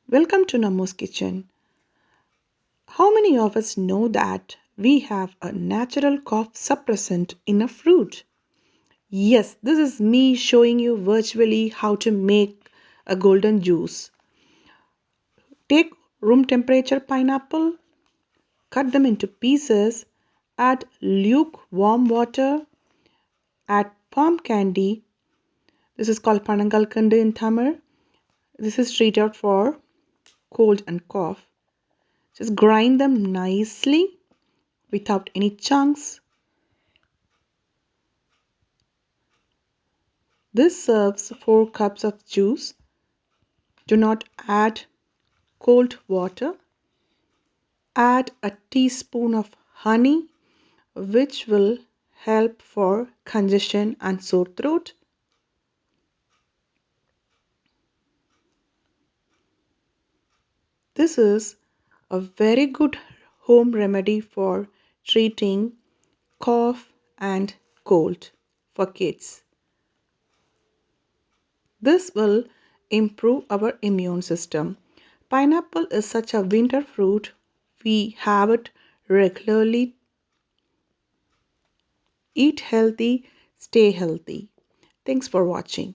Welcome to Namo's Kitchen. How many of us know that we have a natural cough suppressant in a fruit? Yes, this is me showing you virtually how to make a golden juice. Take room temperature pineapple, cut them into pieces, add lukewarm water, add palm candy. This is called panangalkandi in Tamil. This is treated for cold and cough. Just grind them nicely without any chunks. This serves 4 cups of juice. Do not add cold water. Add a teaspoon of honey, which will help for congestion and sore throat. This is a very good home remedy for treating cough and cold for kids. This will improve our immune system. Pineapple is such a winter fruit. We have it regularly. Eat healthy, stay healthy. Thanks for watching.